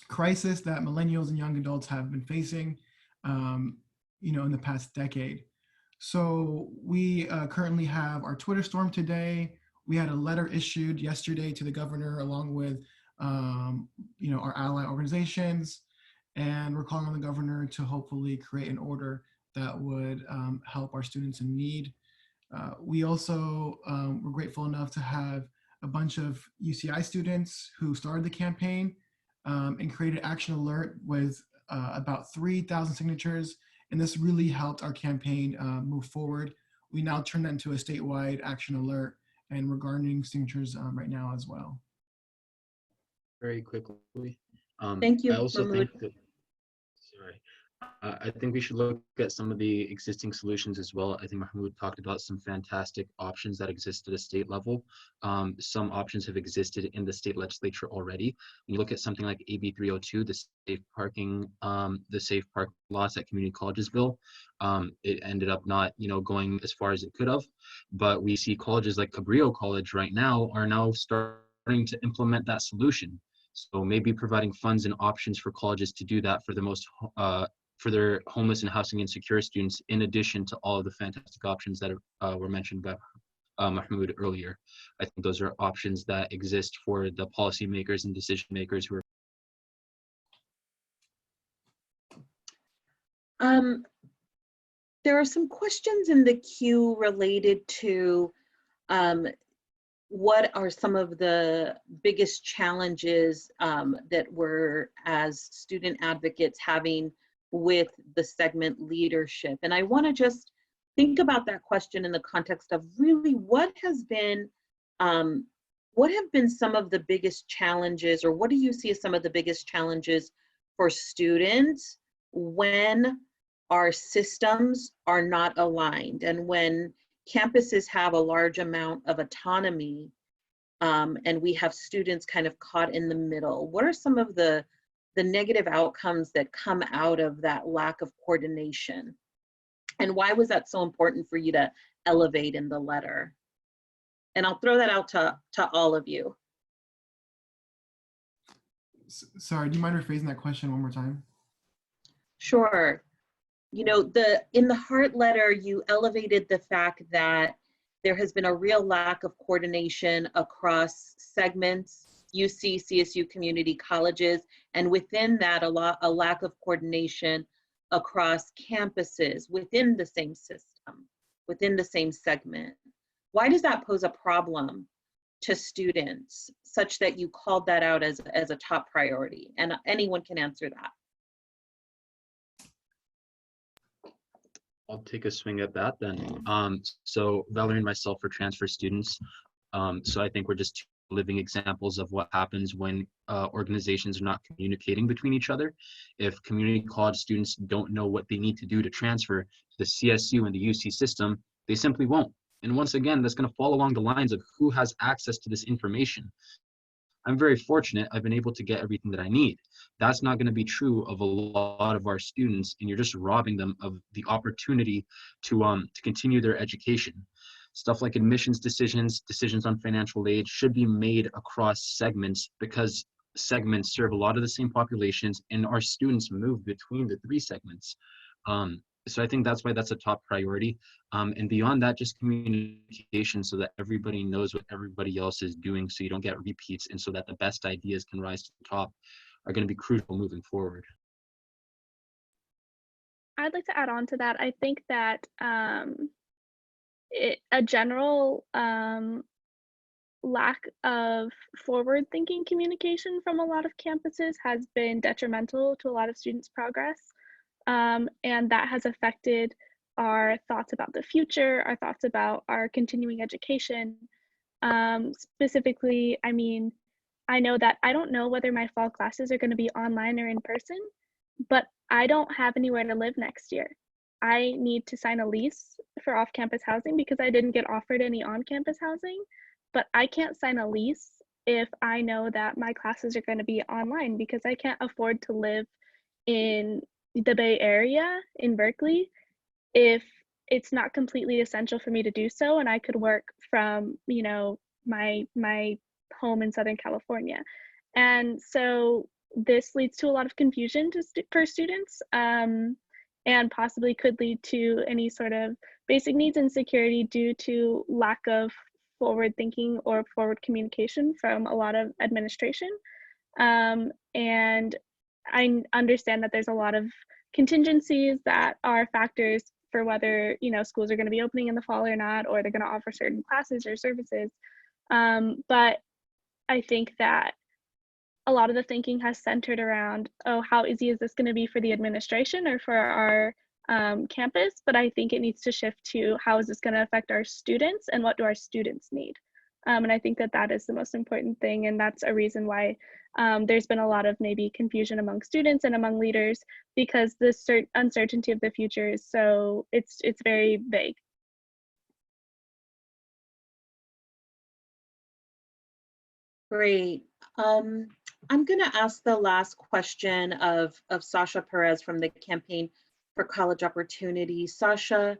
crisis that millennials and young adults have been facing, in the past decade. So we currently have our Twitter storm today. We had a letter issued yesterday to the governor along with, our ally organizations. And we're calling on the governor to hopefully create an order that would help our students in need. We also were grateful enough to have a bunch of UCI students who started the campaign and created Action Alert with about 3,000 signatures. And this really helped our campaign move forward. We now turn that into a statewide Action Alert, and we're garnering signatures right now as well. Very quickly. Thank you, I also Mahmoud. think that, I think we should look at some of the existing solutions as well. I think Mahmoud talked about some fantastic options that exist at a state level. Some options have existed in the state legislature already. When you look at something like AB 302, the safe park laws at community colleges bill, it ended up not, going as far as it could have. But we see colleges like Cabrillo College right now are now starting to implement that solution. So maybe providing funds and options for colleges to do that for the most for their homeless and housing insecure students, in addition to all of the fantastic options that were mentioned by Mahmoud earlier. I think those are options that exist for the policymakers and decision makers who are. There are some questions in the queue related to what are some of the biggest challenges that we're, as student advocates, having with the segment leadership. And I want to just think about that question in the context of really what have been some of the biggest challenges, or what do you see as some of the biggest challenges for students when our systems are not aligned and when campuses have a large amount of autonomy and we have students kind of caught in the middle? What are some of the negative outcomes that come out of that lack of coordination? And why was that so important for you to elevate in the letter? And I'll throw that out to all of you. Sorry, do you mind rephrasing that question one more time? Sure. In the Heart letter, you elevated the fact that there has been a real lack of coordination across segments, UC, CSU community colleges, and within that, a lack of coordination across campuses within the same system, within the same segment. Why does that pose a problem to students such that you called that out as a top priority? And anyone can answer that. I'll take a swing at that then. So Valerie and myself are transfer students. So I think we're just two living examples of what happens when organizations are not communicating between each other. If community college students don't know what they need to do to transfer to the CSU and the UC system, they simply won't. And once again, that's going to fall along the lines of who has access to this information. I'm very fortunate. I've been able to get everything that I need. That's not going to be true of a lot of our students, and you're just robbing them of the opportunity to continue their education. Stuff like admissions decisions, decisions on financial aid should be made across segments, because segments serve a lot of the same populations, and our students move between the three segments. So I think that's why that's a top priority. And beyond that, just communication, so that everybody knows what everybody else is doing, so you don't get repeats, and so that the best ideas can rise to the top, are going to be crucial moving forward. I'd like to add on to that. I think that a general lack of forward-thinking communication from a lot of campuses has been detrimental to a lot of students' progress. And that has affected our thoughts about the future, our thoughts about our continuing education. Specifically, I mean, I know that I don't know whether my fall classes are going to be online or in person, but I don't have anywhere to live next year. I need to sign a lease for off-campus housing because I didn't get offered any on-campus housing, but I can't sign a lease if I know that my classes are going to be online, because I can't afford to live in the Bay Area in Berkeley if it's not completely essential for me to do so, and I could work from, you know, my home in Southern California. And so this leads to a lot of confusion for students, and possibly could lead to any sort of basic needs insecurity due to lack of forward thinking or forward communication from a lot of administration. And I understand that there's a lot of contingencies that are factors for whether, you know, schools are going to be opening in the fall or not, or they're going to offer certain classes or services. But I think that a lot of the thinking has centered around, oh, how easy is this going to be for the administration or for our campus? But I think it needs to shift to, how is this going to affect our students, and what do our students need? And I think that that is the most important thing, and that's a reason why there's been a lot of maybe confusion among students and among leaders, because this uncertainty of the future is so, it's very vague. Great. I'm going to ask the last question of Sasha Perez from the Campaign for College Opportunity. Sasha,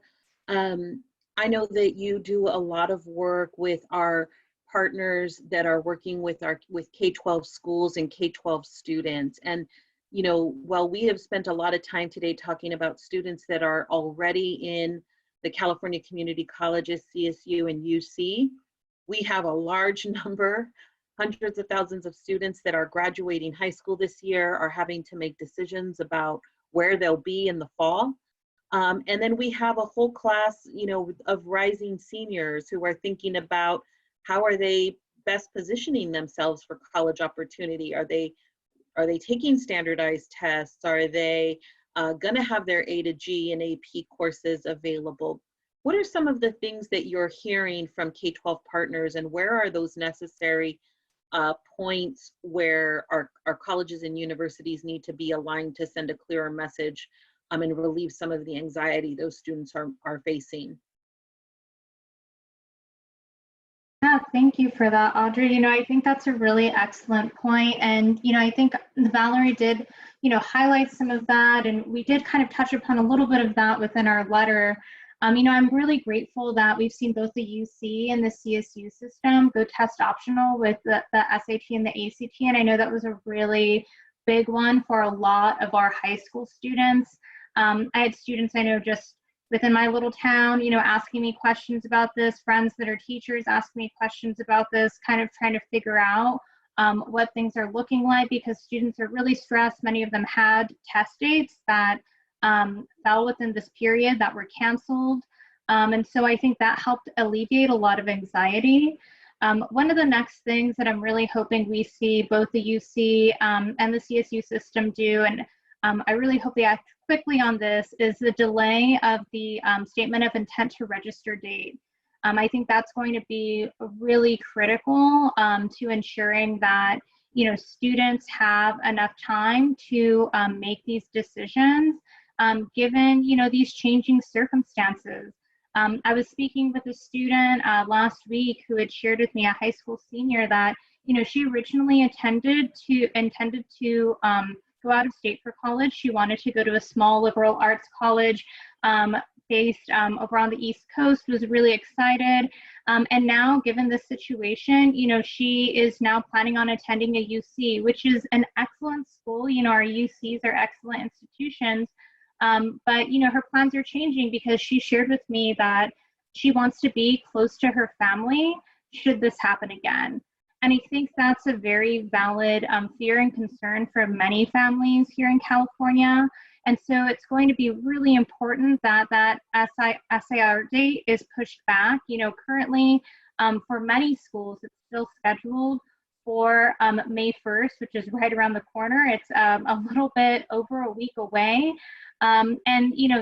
I know that you do a lot of work with our partners that are working with K-12 schools and K-12 students. And, you know, while we have spent a lot of time today talking about students that are already in the California Community Colleges, CSU and UC, we have a large number, hundreds of thousands of students that are graduating high school this year, are having to make decisions about where they'll be in the fall. And then we have a whole class, you know, of rising seniors who are thinking about, how are they best positioning themselves for college opportunity? Are they taking standardized tests? Are they going to have their A to G and AP courses available? What are some of the things that you're hearing from K-12 partners, and where are those necessary points where our colleges and universities need to be aligned to send a clearer message and relieve some of the anxiety those students are facing? Yeah, thank you for that, Audrey. You know, I think that's a really excellent point. And, you know, I think Valerie did, you know, highlight some of that. And we did kind of touch upon a little bit of that within our letter. You know, I'm really grateful that we've seen both the UC and the CSU system go test optional with the SAT and the ACT. And I know that was a really big one for a lot of our high school students. I had students I know just within my little town, you know, asking me questions about this, friends that are teachers asking me questions about this, kind of trying to figure out what things are looking like, because students are really stressed. Many of them had test dates that fell within this period that were canceled. And so I think that helped alleviate a lot of anxiety. One of the next things that I'm really hoping we see both the UC and the CSU system do, and I really hope they act quickly on this, is the delay of the statement of intent to register date. I think that's going to be really critical to ensuring that students have enough time to make these decisions given these changing circumstances. I was speaking with a student last week who had shared with me, a high school senior, that she originally intended to go out of state for college. She wanted to go to a small liberal arts college based over on the East Coast, was really excited. And now, given this situation, she is now planning on attending a UC, which is an excellent school. Our UCs are excellent institutions. But her plans are changing because she shared with me that she wants to be close to her family should this happen again. And I think that's a very valid fear and concern for many families here in California. And so it's going to be really important that that SIR date is pushed back. Currently for many schools, it's still scheduled for May 1st, which is right around the corner. It's a little bit over a week away. And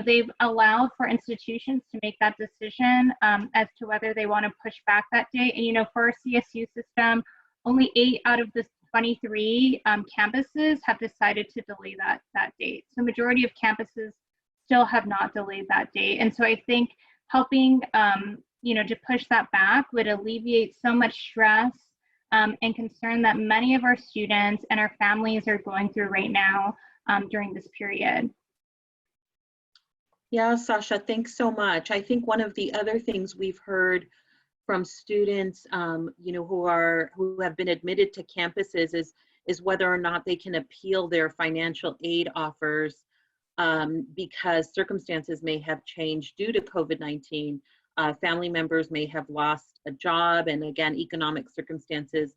they've allowed for institutions to make that decision as to whether they want to push back that date. And for our CSU system, only 8 out of the 23 campuses have decided to delay that date. So majority of campuses still have not delayed that date. And so I think helping to push that back would alleviate so much stress and concern that many of our students and our families are going through right now during this period. Yeah, Sasha, thanks so much. I think one of the other things we've heard from students, who have been admitted to campuses is whether or not they can appeal their financial aid offers because circumstances may have changed due to COVID-19. Family members may have lost a job, and again, economic circumstances,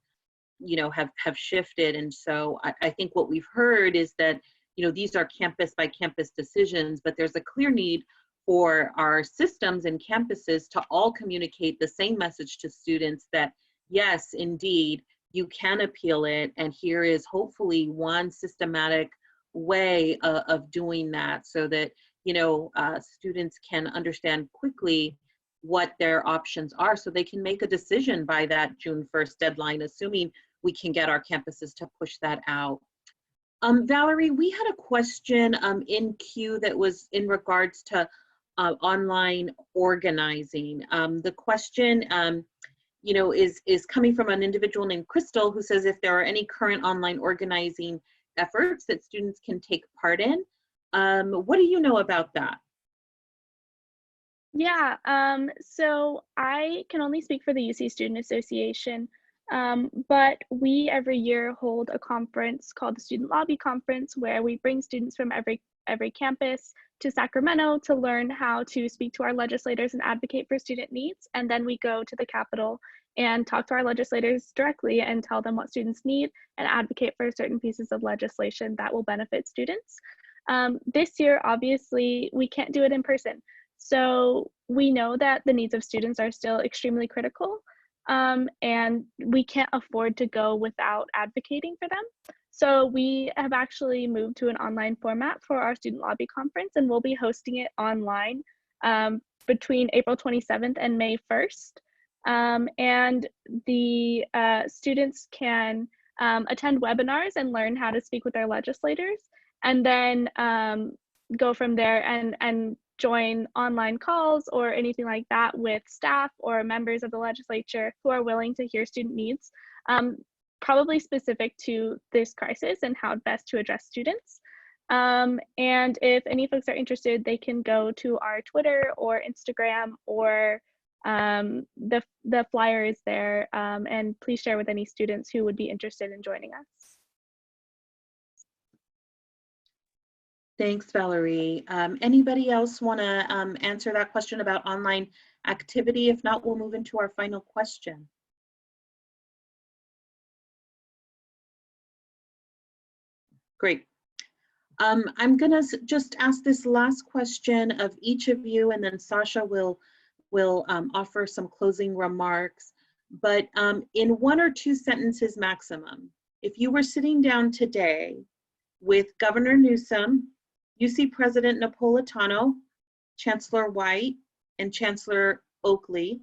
have shifted. And so I think what we've heard is that these are campus by campus decisions, but there's a clear need for our systems and campuses to all communicate the same message to students that, yes, indeed, you can appeal it. And here is hopefully one systematic way of doing that so that, students can understand quickly what their options are so they can make a decision by that June 1st deadline, assuming we can get our campuses to push that out. Valerie, we had a question in queue that was in regards to online organizing. The question, is coming from an individual named Crystal, who says if there are any current online organizing efforts that students can take part in. What do you know about that? Yeah, so I can only speak for the UC Student Association, but we every year hold a conference called the Student Lobby Conference, where we bring students from every campus to Sacramento to learn how to speak to our legislators and advocate for student needs. And then we go to the Capitol and talk to our legislators directly and tell them what students need and advocate for certain pieces of legislation that will benefit students. This year, obviously, we can't do it in person. So we know that the needs of students are still extremely critical, and we can't afford to go without advocating for them. So we have actually moved to an online format for our Student Lobby Conference, and we'll be hosting it online between April 27th and May 1st. And the students can attend webinars and learn how to speak with their legislators, and then go from there and join online calls or anything like that with staff or members of the legislature who are willing to hear student needs, probably specific to this crisis and how best to address students. And if any folks are interested, they can go to our Twitter or Instagram, or the flyer is there, and please share with any students who would be interested in joining us. Thanks, Valerie. Anybody else want to answer that question about online activity? If not, we'll move into our final question. Great. I'm going to just ask this last question of each of you, and then Sasha will offer some closing remarks. But in 1 or 2 sentences maximum, if you were sitting down today with Governor Newsom, UC President Napolitano, Chancellor White, and Chancellor Oakley,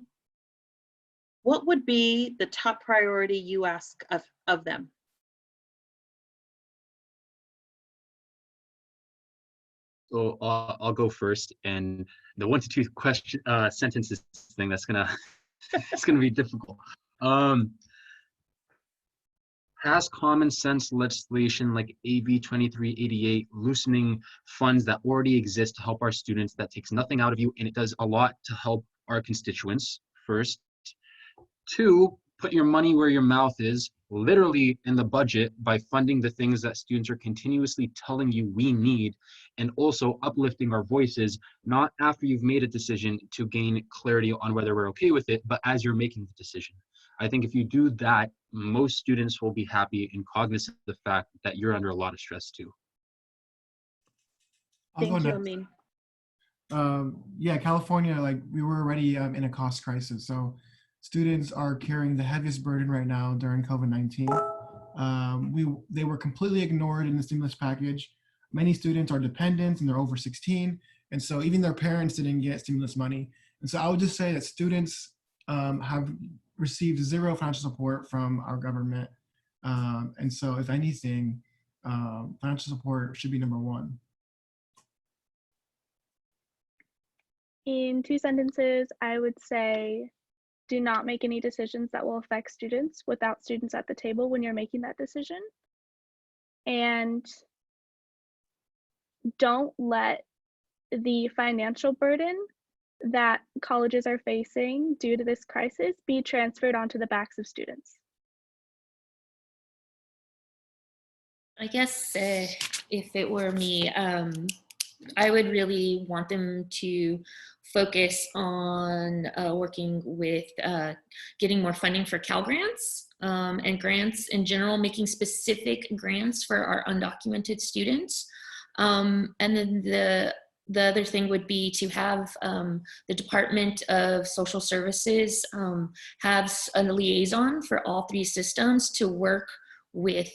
what would be the top priority you ask of them? So I'll go first, and the 1 to 2 question sentences thing, that's gonna it's gonna be difficult. Pass common sense legislation like AB 2388, loosening funds that already exist to help our students. That takes nothing out of you, and it does a lot to help our constituents. First. 2, put your money where your mouth is, literally in the budget, by funding the things that students are continuously telling you we need, and also uplifting our voices, not after you've made a decision to gain clarity on whether we're okay with it, but as you're making the decision. I think if you do that, most students will be happy and cognizant of the fact that you're under a lot of stress too. I'll go Thank you, next. Amin. Yeah, California, like we were already in a cost crisis. So students are carrying the heaviest burden right now during COVID-19. They were completely ignored in the stimulus package. Many students are dependents and they're over 16. And so even their parents didn't get stimulus money. And so I would just say that students have received zero financial support from our government. And so if anything, financial support should be number one. In 2 sentences, I would say, do not make any decisions that will affect students without students at the table when you're making that decision. And don't let the financial burden that colleges are facing due to this crisis be transferred onto the backs of students. I guess if it were me, I would really want them to focus on working with getting more funding for Cal Grants and grants in general, making specific grants for our undocumented students. And then the other thing would be to have the Department of Social Services have a liaison for all 3 systems to work with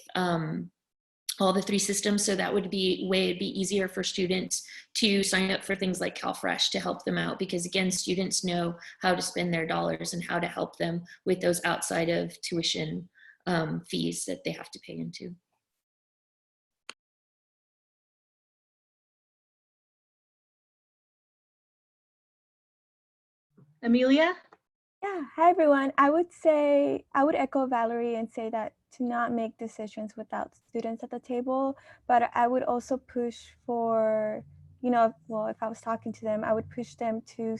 all the 3 systems, so that would be it'd be easier for students to sign up for things like CalFresh to help them out, because again, students know how to spend their dollars and how to help them with those outside of tuition fees that they have to pay into. Amelia? Yeah, hi everyone. I would echo Valerie and say that to not make decisions without students at the table, but I would also push for, well, if I was talking to them, I would push them to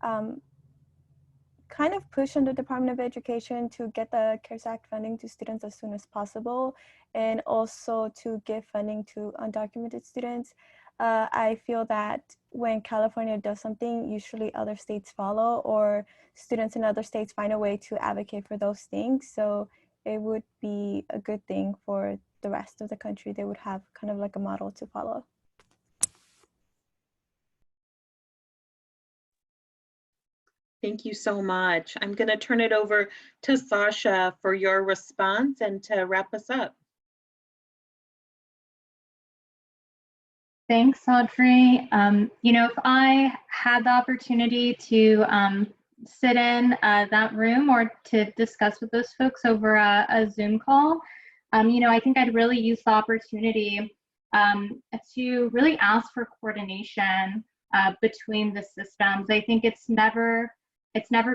kind of push on the Department of Education to get the CARES Act funding to students as soon as possible, and also to give funding to undocumented students. I feel that when California does something, usually other states follow, or students in other states find a way to advocate for those things. So it would be a good thing for the rest of the country. They would have kind of like a model to follow. Thank you so much. I'm going to turn it over to Sasha for your response and to wrap us up. Thanks, Audrey. If I had the opportunity to sit in that room or to discuss with those folks over a Zoom call, I think I'd really use the opportunity to really ask for coordination between the systems. I think it's never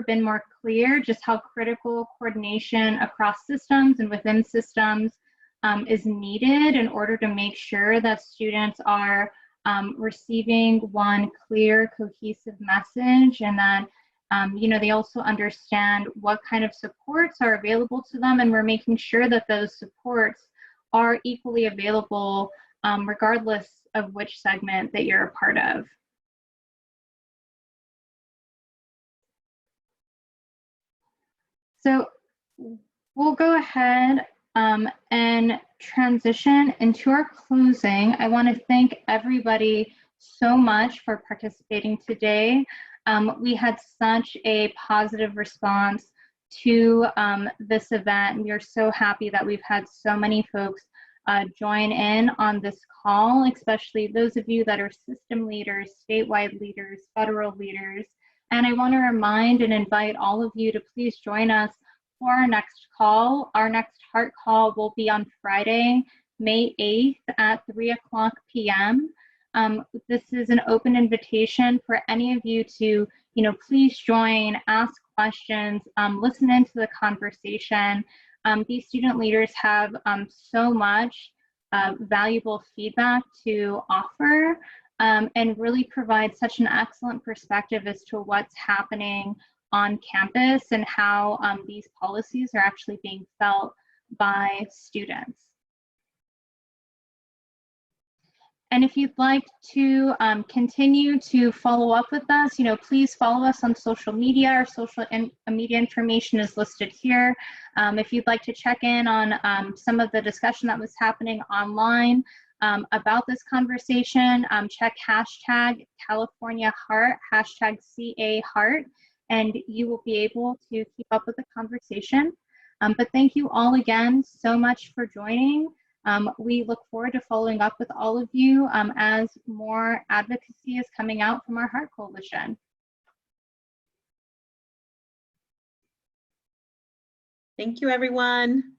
been more clear just how critical coordination across systems and within systems is needed in order to make sure that students are receiving one clear, cohesive message, and that they also understand what kind of supports are available to them, and we're making sure that those supports are equally available regardless of which segment that you're a part of. So we'll go ahead and transition into our closing. I want to thank everybody so much for participating today. We had such a positive response to this event. We are so happy that we've had so many folks join in on this call, especially those of you that are system leaders, statewide leaders, federal leaders, And I want to remind and invite all of you to please join us for our next call. Our next Heart Call will be on Friday, May 8th at 3:00 p.m. This is an open invitation for any of you to, please join, ask questions, listen into the conversation. These student leaders have so much valuable feedback to offer and really provide such an excellent perspective as to what's happening on campus and how these policies are actually being felt by students. And if you'd like to continue to follow up with us, please follow us on social media. Our social media information is listed here. If you'd like to check in on some of the discussion that was happening online about this conversation, check hashtag California Heart, hashtag CA Heart, and you will be able to keep up with the conversation. But thank you all again so much for joining. We look forward to following up with all of you as more advocacy is coming out from our Heart Coalition. Thank you, everyone.